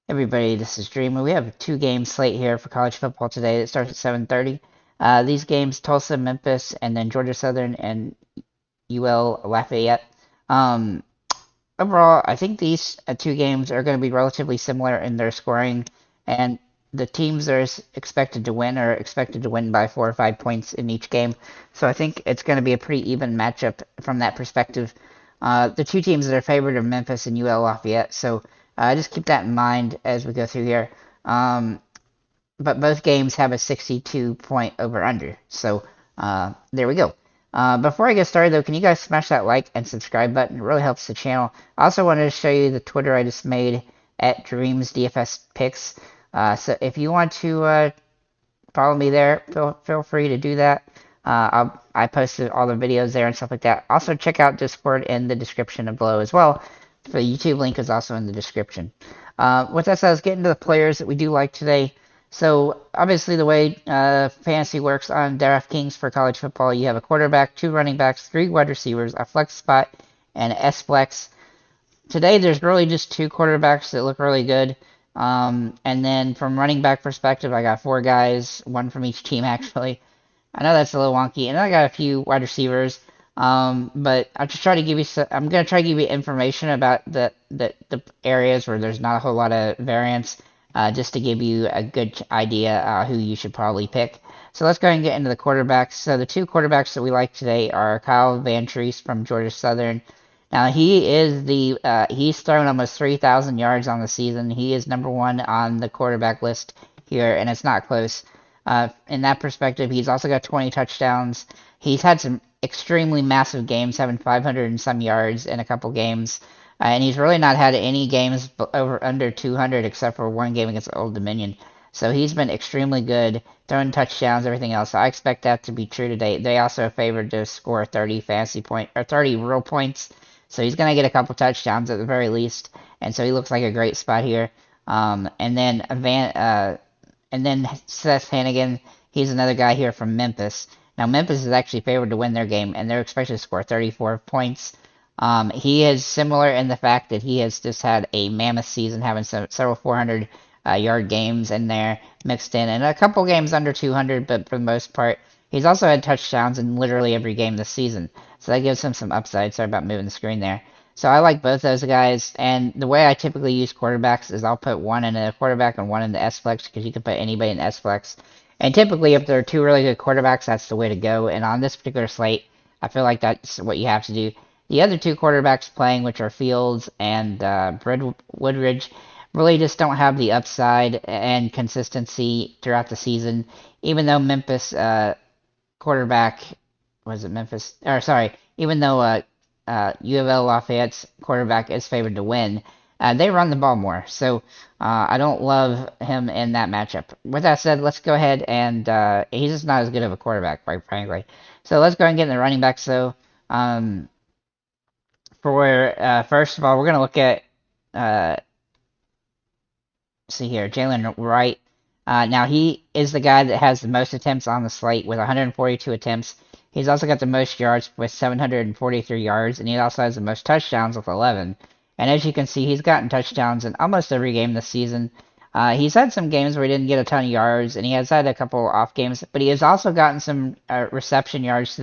Everybody, this is Dreamer. We have a two-game slate here for college football today. It starts at 7:30. These games, Tulsa, Memphis, and then Georgia Southern and UL Lafayette. Um, Overall, I think these two games are going to be relatively similar in their scoring, and the teams that are expected to win are expected to win by 4 or 5 points in each game. So I think it's going to be a pretty even matchup from that perspective. The two teams that are favored are Memphis and UL Lafayette, so just keep that in mind as we go through here. But both games have a 62 point over under. So there we go. Before I get started, though, can you guys smash that like and subscribe button? It really helps the channel. I also wanted to show you the Twitter I just made at Dreams DFS Picks. So if you want to follow me there, feel free to do that. I posted all the videos there and stuff like that. Also, check out Discord in the description below as well. The YouTube link is also in the description. With that said, let's get into the players that we do like today. So, obviously, the way fantasy works on DraftKings for college football, you have a quarterback, 2 running backs, 3 wide receivers, a flex spot, and an S-flex. Today, there's really just 2 quarterbacks that look really good. And then from running back perspective, I got 4 guys, one from each team, actually. I know that's a little wonky, and I got a few wide receivers. But I'll just try to give you. I'm gonna try to give you information about the areas where there's not a whole lot of variance, just to give you a good idea who you should probably pick. So let's go ahead and get into the quarterbacks. So the 2 quarterbacks that we like today are Kyle Van Treese from Georgia Southern. Now he's thrown almost 3,000 yards on the season. He is #1 on the quarterback list here, and it's not close. In that perspective, he's also got 20 touchdowns. He's had some extremely massive games, having 500 and some yards in a couple games. And he's really not had any games over under 200 except for one game against Old Dominion. So he's been extremely good, throwing touchdowns, everything else. So I expect that to be true today. They also are favored to score 30 fantasy point or 30 real points. So he's going to get a couple touchdowns at the very least. And so he looks like a great spot here. And then Seth Hannigan, he's another guy here from Memphis. Now, Memphis is actually favored to win their game, and they're expected to score 34 points. He is similar in the fact that he has just had a mammoth season, having several 400-yard games in there mixed in, and a couple games under 200, but for the most part, he's also had touchdowns in literally every game this season. So that gives him some upside. Sorry about moving the screen there. So I like both those guys, and the way I typically use quarterbacks is I'll put one in a quarterback and one in the S-flex, because you can put anybody in S-flex. And typically, if there are 2 really good quarterbacks, that's the way to go. And on this particular slate, I feel like that's what you have to do. The other 2 quarterbacks playing, which are Fields and Woodridge, really just don't have the upside and consistency throughout the season. Even though Memphis quarterback, was it Memphis? Or sorry, even though U of L Lafayette's quarterback is favored to win, they run the ball more. So I don't love him in that matchup. With that said, let's go ahead and he's just not as good of a quarterback, quite frankly. So let's go ahead and get in the running backs. So for first of all, we're going to look at see here, Jalen Wright. Now he is the guy that has the most attempts on the slate with 142 attempts. He's also got the most yards with 743 yards, and he also has the most touchdowns with 11. And as you can see, he's gotten touchdowns in almost every game this season. He's had some games where he didn't get a ton of yards, and he has had a couple off games, but he has also gotten some reception yards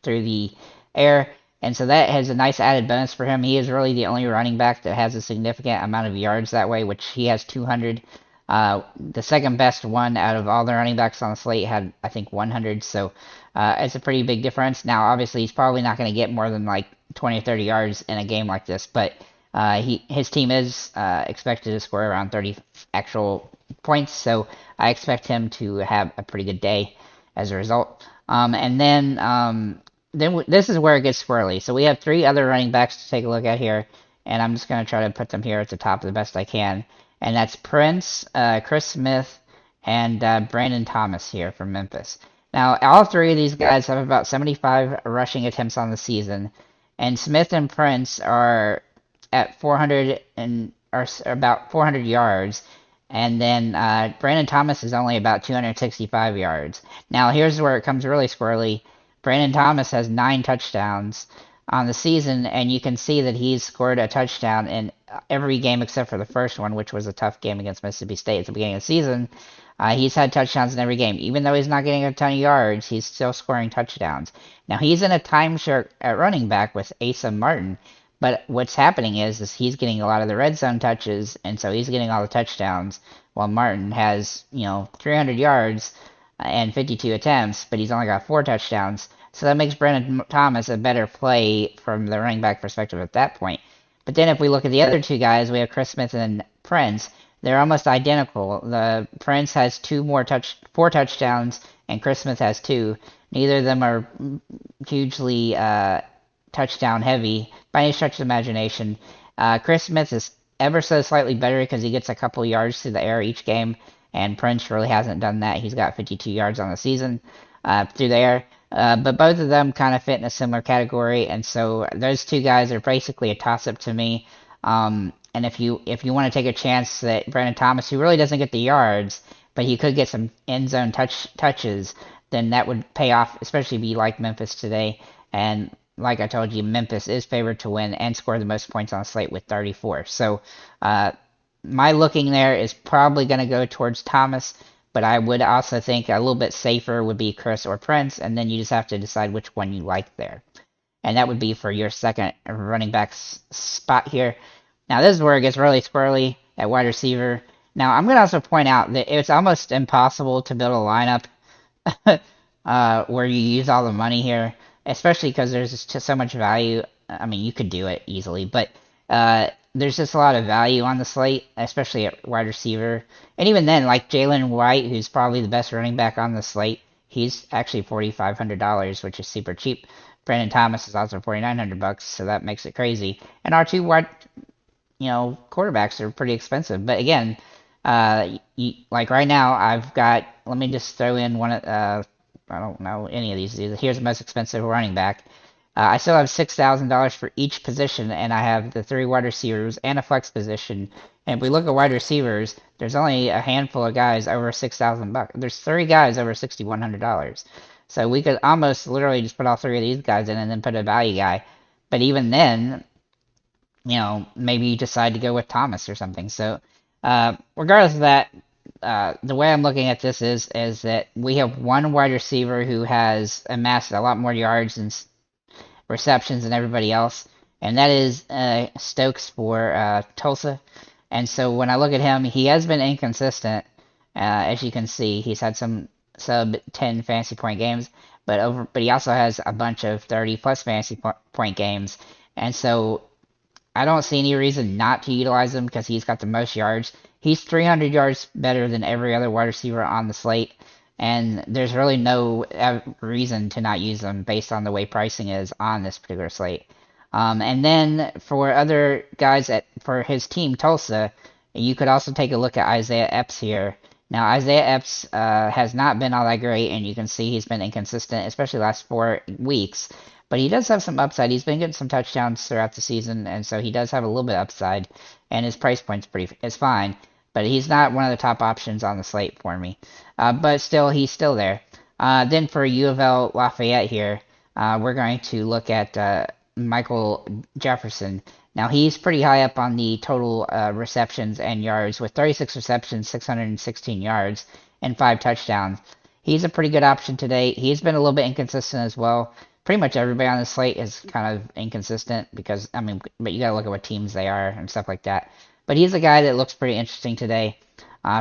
through the air, and so that has a nice added bonus for him. He is really the only running back that has a significant amount of yards that way, which he has 200. The second best one out of all the running backs on the slate had, I think, 100, so it's a pretty big difference. Now, obviously, he's probably not going to get more than like 20 or 30 yards in a game like this, but his team is expected to score around 30 actual points, so I expect him to have a pretty good day as a result. Then this is where it gets squirrely. So we have 3 other running backs to take a look at here, and I'm just going to try to put them here at the top the best I can. And that's Prince, Chris Smith, and Brandon Thomas here from Memphis. Now, all 3 of these guys have about 75 rushing attempts on the season, and Smith and Prince are at 400 and are about 400 yards, and then Brandon Thomas is only about 265 yards. Now, here's where it comes really squirrely. Brandon Thomas has 9 touchdowns on the season, and you can see that he's scored a touchdown in every game except for the first one, which was a tough game against Mississippi State at the beginning of the season. He's had touchdowns in every game. Even though he's not getting a ton of yards, he's still scoring touchdowns. Now, he's in a timeshare at running back with Asa Martin, but what's happening is he's getting a lot of the red zone touches, and so he's getting all the touchdowns, while Martin has, 300 yards and 52 attempts, but he's only got 4 touchdowns. So that makes Brandon Thomas a better play from the running back perspective at that point. But then if we look at the other two guys, we have Chris Smith and Prince. They're almost identical. The Prince has 4 touchdowns, and Chris Smith has 2. Neither of them are hugely touchdown heavy by any stretch of the imagination. Chris Smith is ever so slightly better because he gets a couple yards through the air each game, and Prince really hasn't done that. He's got 52 yards on the season through the air. But both of them kind of fit in a similar category, and so those two guys are basically a toss-up to me. And if you want to take a chance that Brandon Thomas, who really doesn't get the yards, but he could get some end zone touches, then that would pay off, especially if you like Memphis today. And like I told you, Memphis is favored to win and score the most points on the slate with 34. So my looking there is probably going to go towards Thomas. But I would also think a little bit safer would be Chris or Prince, and then you just have to decide which one you like there. And that would be for your second running back spot here. Now, this is where it gets really squirrely at wide receiver. Now, I'm going to also point out that it's almost impossible to build a lineup where you use all the money here, especially because there's just so much value. I mean, you could do it easily, but there's just a lot of value on the slate, especially at wide receiver. And even then, like Jalen White, who's probably the best running back on the slate, he's actually $4,500, which is super cheap. Brandon Thomas is also $4,900, so that makes it crazy. And our two wide, quarterbacks are pretty expensive. But again, like right now, I've got. Let me just throw in one. I don't know any of these. Here's the most expensive running back. I still have $6,000 for each position, and I have the 3 wide receivers and a flex position. And if we look at wide receivers, there's only a handful of guys over $6,000. There's 3 guys over $6,100. So we could almost literally just put all 3 of these guys in and then put a value guy. But even then, maybe you decide to go with Thomas or something. So regardless of that, the way I'm looking at this is that we have one wide receiver who has amassed a lot more yards and receptions than everybody else, and that is Stokes for Tulsa. And so when I look at him, he has been inconsistent. As you can see, he's had some sub 10 fantasy point games, but he also has a bunch of 30 plus fantasy point games. And so I don't see any reason not to utilize him because he's got the most yards. He's 300 yards better than every other wide receiver on the slate. And there's really no reason to not use them based on the way pricing is on this particular slate. And then for other guys for his team, Tulsa, you could also take a look at Isaiah Epps here. Now, Isaiah Epps has not been all that great, and you can see he's been inconsistent, especially the last 4 weeks. But he does have some upside. He's been getting some touchdowns throughout the season, and so he does have a little bit of upside. And his price point's is fine. But he's not one of the top options on the slate for me. But still, he's still there. Then for U of L Lafayette here, we're going to look at Michael Jefferson. Now, he's pretty high up on the total receptions and yards with 36 receptions, 616 yards, and 5 touchdowns. He's a pretty good option today. He's been a little bit inconsistent as well. Pretty much everybody on the slate is kind of inconsistent because, but you got to look at what teams they are and stuff like that. But he's a guy that looks pretty interesting today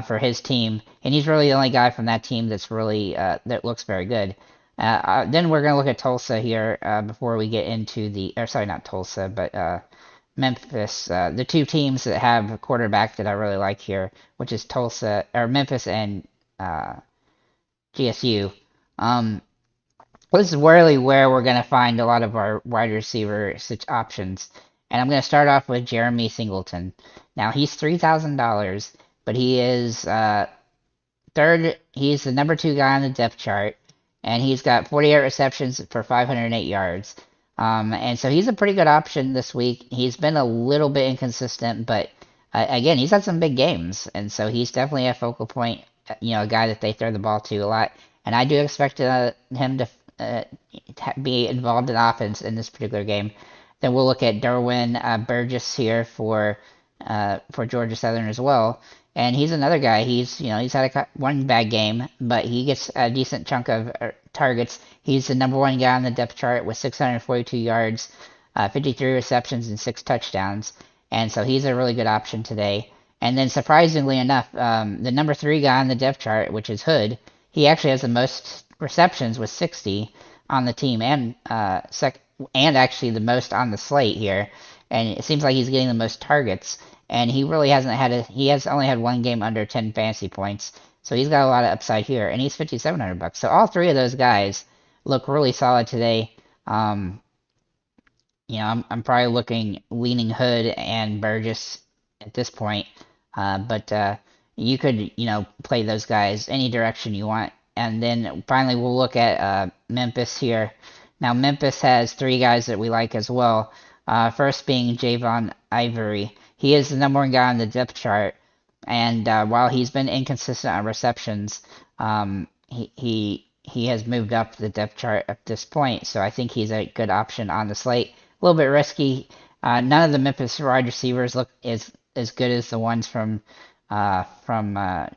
for his team, and he's really the only guy from that team that's really that looks very good. Then we're going to look at Tulsa here before we get into not Tulsa, but Memphis. The 2 teams that have a quarterback that I really like here, which is Memphis and GSU. This is really where we're going to find a lot of our wide receiver options. And I'm going to start off with Jeremy Singleton. Now, he's $3,000, but he is third. He's the number 2 guy on the depth chart, and he's got 48 receptions for 508 yards. And so he's a pretty good option this week. He's been a little bit inconsistent, but again, he's had some big games, and so he's definitely a focal point, a guy that they throw the ball to a lot. And I do expect him to be involved in offense in this particular game. Then we'll look at Derwin Burgess here for for Georgia Southern as well. And he's another guy. He's had one bad game, but he gets a decent chunk of targets. He's the number one guy on the depth chart with 642 yards, 53 receptions, and 6 touchdowns. And so he's a really good option today. And then surprisingly enough, the number 3 guy on the depth chart, which is Hood, he actually has the most receptions with 60 on the team, and actually the most on the slate here. And it seems like he's getting the most targets. And he really hasn't he has only had one game under 10 fantasy points. So he's got a lot of upside here, and he's $5,700. So all 3 of those guys look really solid today. I'm probably leaning Hood and Burgess at this point. But you could, play those guys any direction you want. And then finally, we'll look at Memphis here. Now, Memphis has 3 guys that we like as well. First being Javon Ivory. He is the number 1 guy on the depth chart, and while he's been inconsistent on receptions, he has moved up the depth chart at this point. So I think he's a good option on the slate. A little bit risky. None of the Memphis wide receivers look as good as the ones from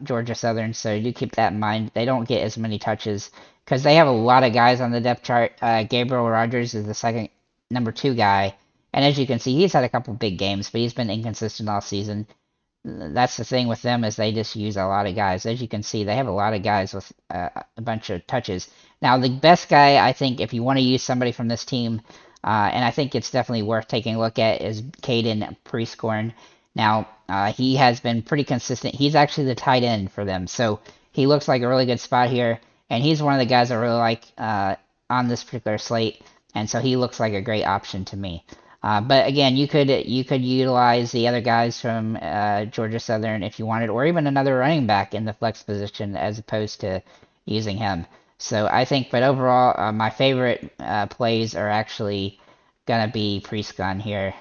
Georgia Southern, so do keep that in mind. They don't get as many touches because they have a lot of guys on the depth chart. Gabriel Rogers is the second number 2 guy, and as you can see, he's had a couple big games, but he's been inconsistent all season. That's the thing with them, is they just use a lot of guys. As you can see, they have a lot of guys with a bunch of touches. Now, the best guy, I think, if you want to use somebody from this team, and I think it's definitely worth taking a look at, is Caden Prescorn. Now, he has been pretty consistent. He's actually the tight end for them, so he looks like a really good spot here, and he's one of the guys I really like on this particular slate, and so he looks like a great option to me. But again, you could utilize the other guys from Georgia Southern if you wanted, or even another running back in the flex position as opposed to using him. So I think, but overall, my favorite plays are actually gonna be Prescon here,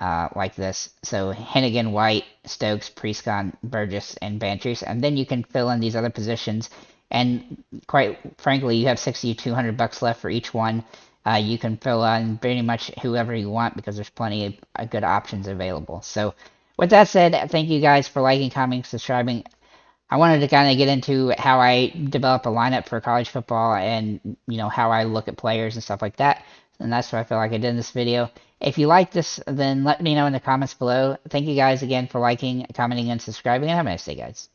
like this. So Hennigan, White, Stokes, Prescon, Burgess, and Bantrice, and then you can fill in these other positions. And quite frankly, you have $6,200 left for each one. You can fill in pretty much whoever you want because there's plenty of good options available. So with that said, thank you guys for liking, commenting, subscribing. I wanted to kind of get into how I develop a lineup for college football and, how I look at players and stuff like that. And that's what I feel like I did in this video. If you like this, then let me know in the comments below. Thank you guys again for liking, commenting, and subscribing, and have a nice day, guys.